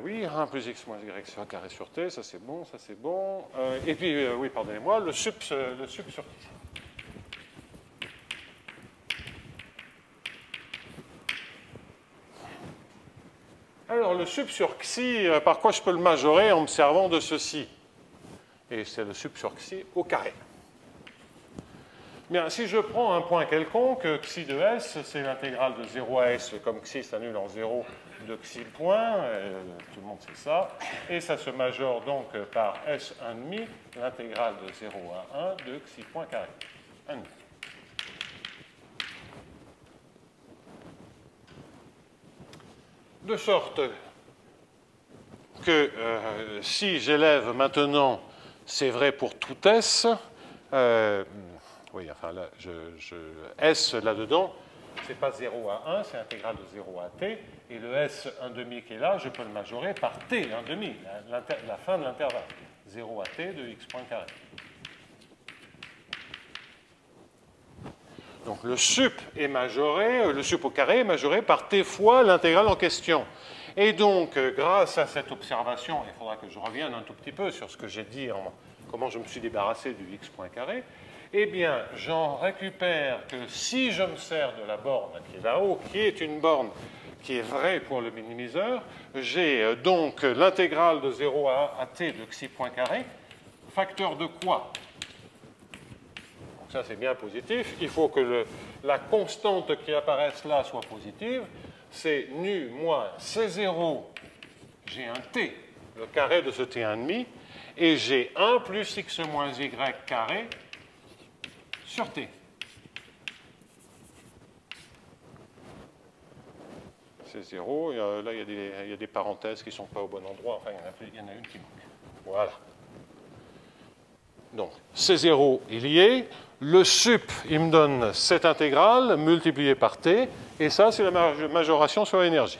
[SPEAKER 1] Oui, 1 plus x moins y sur carré sur t, ça c'est bon, ça c'est bon. Et puis, oui, pardonnez-moi, le sup sur t. Alors, le sup sur xi, par quoi je peux le majorer en me servant de ceci? Et c'est le sup sur xi au carré. Bien, si je prends un point quelconque, xi de s, c'est l'intégrale de 0 à s, comme xi s'annule en 0 de xi point, tout le monde sait ça, et ça se majore donc par s1,5, l'intégrale de 0 à 1 de xi point carré. 1,5. De sorte que si j'élève maintenant, c'est vrai pour tout S, oui, enfin là, S là-dedans, c'est pas 0 à 1, c'est intégrale de 0 à t, et le S 1,5 qui est là, je peux le majorer par t 1,5, la fin de l'intervalle, 0 à t de x point carré. Donc le sup est majoré, le sup au carré est majoré par t fois l'intégrale en question. Et donc, grâce à cette observation, il faudra que je revienne un tout petit peu sur ce que j'ai dit, comment je me suis débarrassé du x point carré, eh bien, j'en récupère que si je me sers de la borne qui est là-haut, qui est une borne qui est vraie pour le minimiseur, j'ai donc l'intégrale de 0 à t de xi point carré, facteur de quoi? Donc ça, c'est bien positif. Il faut que la constante qui apparaisse là soit positive. C'est nu moins C0, j'ai un t, le carré de ce t1,5, et j'ai 1 plus x moins y carré sur t. C'est 0, là il y a des parenthèses qui ne sont pas au bon endroit, enfin il y en a une qui manque. Voilà. Donc C0 il y est, le sup il me donne cette intégrale multipliée par t, et ça c'est la majoration sur l'énergie.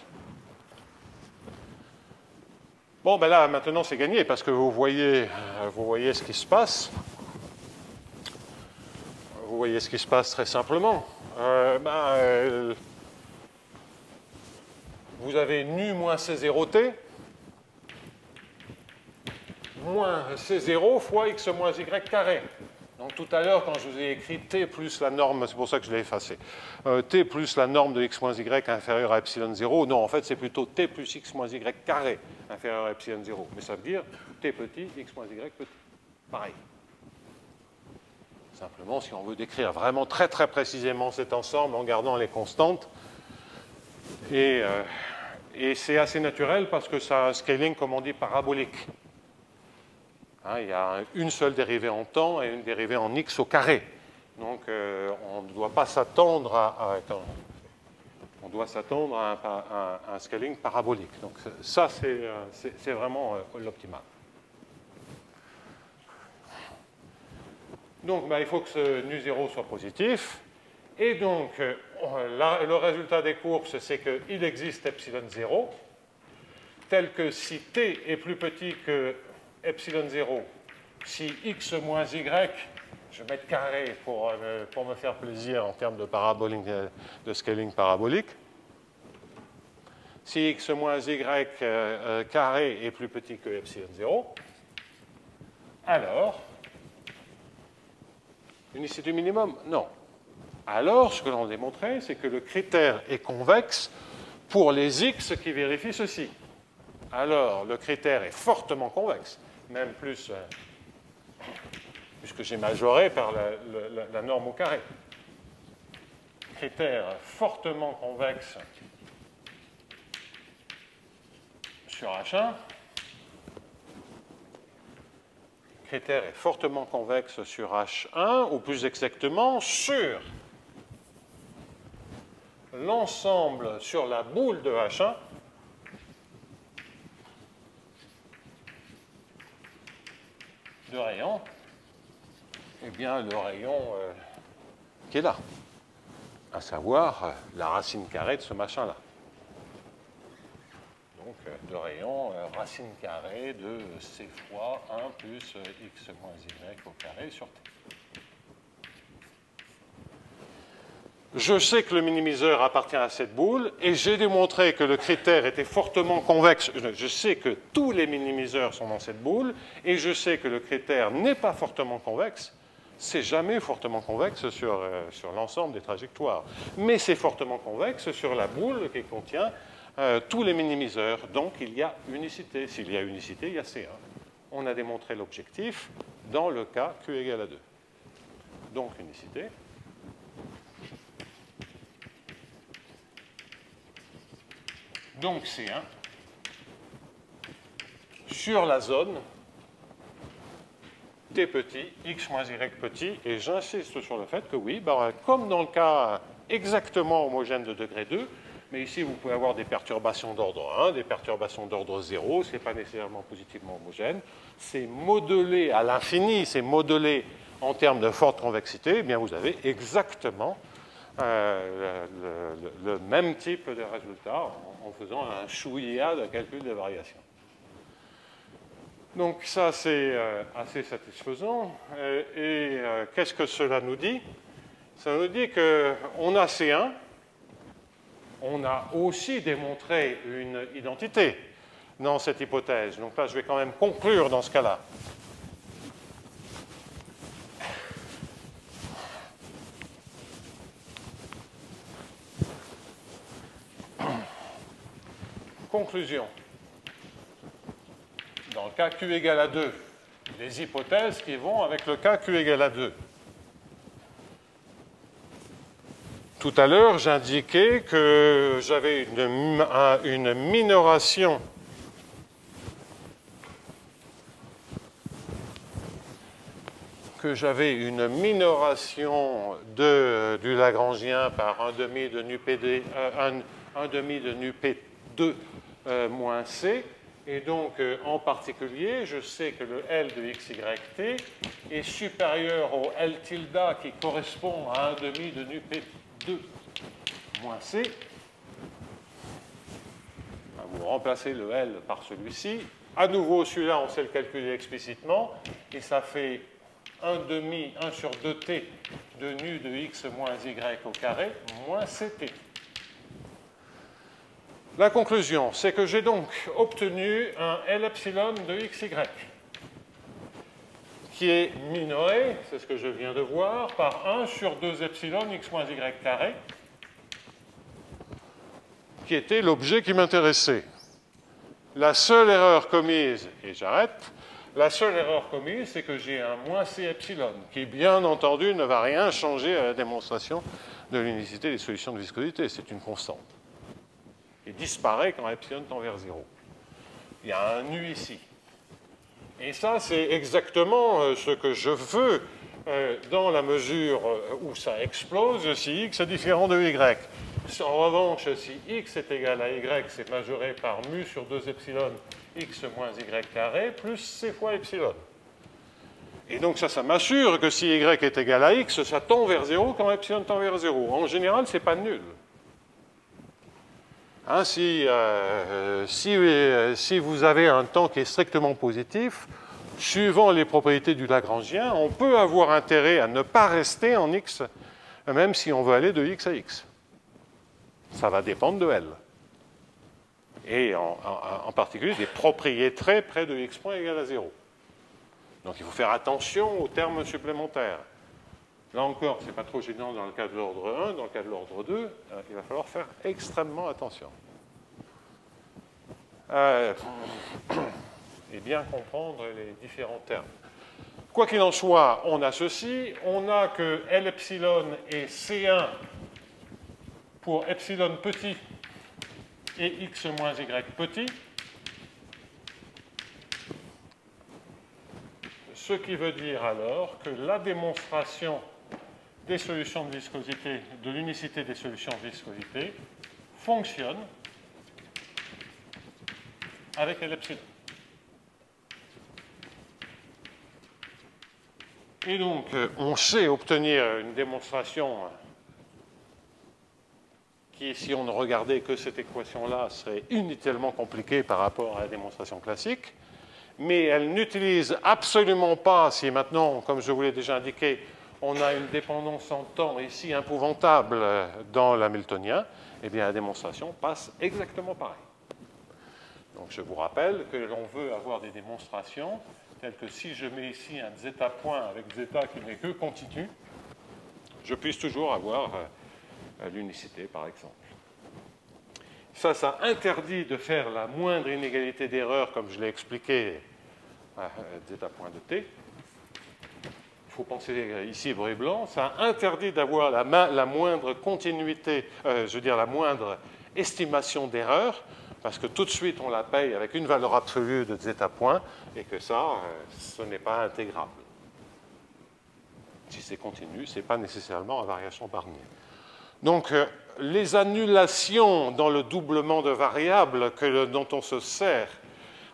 [SPEAKER 1] Bon, ben là maintenant c'est gagné parce que vous voyez ce qui se passe. Vous voyez ce qui se passe très simplement. Vous avez nu moins C0t moins C0 fois x moins y carré. Donc tout à l'heure, quand je vous ai écrit t plus la norme, c'est pour ça que je l'ai effacé, t plus la norme de x moins y inférieure à epsilon 0, non, en fait, c'est plutôt t plus x moins y carré inférieur à epsilon 0. Mais ça veut dire t petit, x moins y petit. Pareil. Simplement, si on veut décrire vraiment très très précisément cet ensemble en gardant les constantes, et c'est assez naturel parce que ça a un scaling, comme on dit, parabolique. Hein, il y a une seule dérivée en temps et une dérivée en x au carré. Donc, on ne doit pas s'attendre on doit s'attendre à un scaling parabolique. Donc, ça, c'est vraiment l'optimal. Donc, il faut que ce nu0 soit positif. Et donc, le résultat des courbes, c'est qu'il existe epsilon 0, tel que si t est plus petit que epsilon 0, si x moins y, je vais mettre carré pour me faire plaisir en termes de scaling parabolique, si x moins y carré est plus petit que epsilon 0, alors, unicité du minimum? Non. Alors, ce que l'on a démontré, c'est que le critère est convexe pour les x qui vérifient ceci. Alors, le critère est fortement convexe, même plus, puisque j'ai majoré par la norme au carré. Critère fortement convexe sur H1. Critère est fortement convexe sur H1, ou plus exactement sur l'ensemble, sur la boule de H1 de rayon, eh bien le rayon qui est là, à savoir la racine carrée de ce machin-là. Donc, de rayon racine carrée de c fois 1 plus x moins y au carré sur t. Je sais que le minimiseur appartient à cette boule et j'ai démontré que le critère était fortement convexe. Je sais que tous les minimiseurs sont dans cette boule et je sais que le critère n'est pas fortement convexe. C'est jamais fortement convexe sur l'ensemble des trajectoires. Mais c'est fortement convexe sur la boule qui contient tous les minimiseurs. Donc, il y a unicité. S'il y a unicité, il y a C1. On a démontré l'objectif dans le cas Q égale à 2. Donc, unicité. Donc, C1 sur la zone T petit, X moins Y petit. Et j'insiste sur le fait que oui, comme dans le cas exactement homogène de degré 2, mais ici, vous pouvez avoir des perturbations d'ordre 1, des perturbations d'ordre 0, ce n'est pas nécessairement positivement homogène. C'est modelé à l'infini, c'est modelé en termes de forte convexité, eh bien vous avez exactement le même type de résultat en faisant un chouïa de calcul de variation. Donc ça, c'est assez satisfaisant. Et qu'est-ce que cela nous dit? Ça nous dit qu'on a C1, on a aussi démontré une identité dans cette hypothèse. Donc là, je vais quand même conclure dans ce cas-là. Conclusion. Dans le cas Q égale à 2, les hypothèses qui vont avec le cas Q égale à 2. Tout à l'heure, j'indiquais que j'avais une minoration du Lagrangien par 1 demi de nu PD, 1 demi de nu P2 moins C. Et donc, en particulier, je sais que le L de XYT est supérieur au L tilde qui correspond à 1 demi de nu P2 moins C. Vous remplacez le L par celui-ci. À nouveau, celui-là, on sait le calculer explicitement. Et ça fait 1 demi, 1 sur 2t de nu de x moins y au carré moins ct. La conclusion, c'est que j'ai donc obtenu un L epsilon de xy qui est minoré, c'est ce que je viens de voir, par 1 sur 2 epsilon x moins y carré, qui était l'objet qui m'intéressait. La seule erreur commise, et j'arrête, la seule erreur commise, c'est que j'ai un moins c epsilon, qui bien entendu ne va rien changer à la démonstration de l'unicité des solutions de viscosité, c'est une constante. Et disparaît quand epsilon tend vers 0. Il y a un nu ici. Et ça, c'est exactement ce que je veux dans la mesure où ça explose si x est différent de y. En revanche, si x est égal à y, c'est majoré par mu sur 2 epsilon x moins y carré plus c fois epsilon. Et donc ça m'assure que si y est égal à x, ça tend vers 0 quand epsilon tend vers 0. En général, ce n'est pas nul. Hein, si vous avez un temps qui est strictement positif, suivant les propriétés du Lagrangien, on peut avoir intérêt à ne pas rester en x, même si on veut aller de x à x. Ça va dépendre de L. Et en particulier des propriétés près de x point égal à 0. Donc il faut faire attention aux termes supplémentaires. Là encore, ce n'est pas trop gênant dans le cas de l'ordre 1, dans le cas de l'ordre 2, il va falloir faire extrêmement attention. Et bien comprendre les différents termes. Quoi qu'il en soit, on a ceci, on a que L epsilon est C1 pour epsilon petit et x moins y petit, ce qui veut dire alors que la démonstration des solutions de viscosité, de l'unicité des solutions de viscosité, fonctionne avec L epsilon. Et donc, on sait obtenir une démonstration qui, si on ne regardait que cette équation-là, serait inutilement compliquée par rapport à la démonstration classique, mais elle n'utilise absolument pas, si maintenant, comme je vous l'ai déjà indiqué, on a une dépendance en temps ici épouvantable dans l'hamiltonien, eh bien la démonstration passe exactement pareil. Donc je vous rappelle que l'on veut avoir des démonstrations telles que si je mets ici un zeta point avec zeta qui n'est que continu, je puisse toujours avoir l'unicité par exemple. Ça interdit de faire la moindre inégalité d'erreur comme je l'ai expliqué à zeta point de t. Il faut penser ici bruit blanc. Ça interdit d'avoir la moindre continuité, je veux dire la moindre estimation d'erreur, parce que tout de suite on la paye avec une valeur absolue de zeta point, et que ça, ce n'est pas intégrable. Si c'est continu, ce n'est pas nécessairement à variation Barnier. Donc, les annulations dans le doublement de variables dont on se sert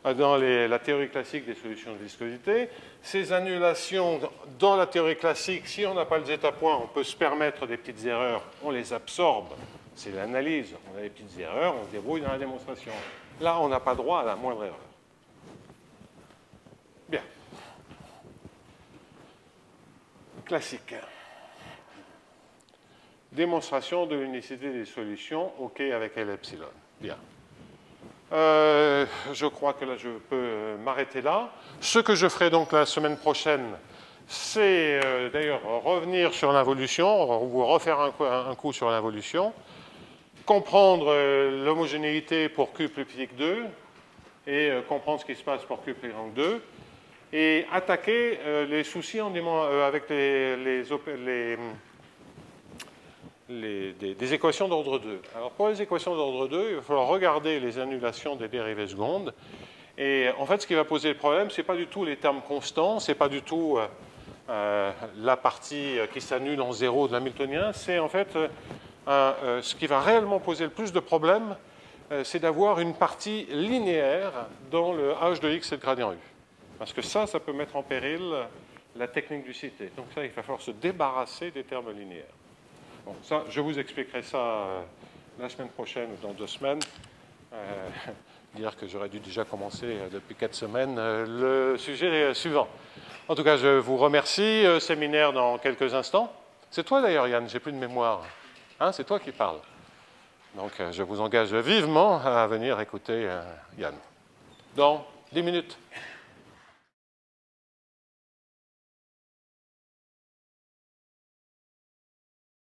[SPEAKER 1] dans la théorie classique des solutions de viscosité, ces annulations dans la théorie classique, si on n'a pas le zeta point, on peut se permettre des petites erreurs, on les absorbe. C'est l'analyse. On a des petites erreurs, on se débrouille dans la démonstration. Là, on n'a pas droit à la moindre erreur. Bien. Classique. Démonstration de l'unicité des solutions, OK avec L epsilon. Bien. Je crois que là, je peux m'arrêter là. Ce que je ferai donc la semaine prochaine, c'est d'ailleurs revenir sur l'involution, vous refaire un coup sur l'involution, comprendre l'homogénéité pour Q plus petit que 2 et comprendre ce qui se passe pour Q plus grand que 2 et attaquer les soucis avec des équations d'ordre 2. Alors pour les équations d'ordre 2, il va falloir regarder les annulations des dérivées secondes. Et en fait, ce qui va poser le problème, ce n'est pas du tout les termes constants, ce n'est pas du tout la partie qui s'annule en zéro de l'hamiltonien, c'est en fait ce qui va réellement poser le plus de problèmes, c'est d'avoir une partie linéaire dans le h de x et le gradient u. Parce que ça peut mettre en péril la technique du cité. Donc ça, il va falloir se débarrasser des termes linéaires. Bon, ça, je vous expliquerai ça la semaine prochaine ou dans 2 semaines. Dire que j'aurais dû déjà commencer depuis 4 semaines le sujet suivant. En tout cas, je vous remercie. Séminaire dans quelques instants. C'est toi d'ailleurs, Yann, j'ai plus de mémoire. Hein, c'est toi qui parles. Donc, je vous engage vivement à venir écouter Yann. Dans 10 minutes.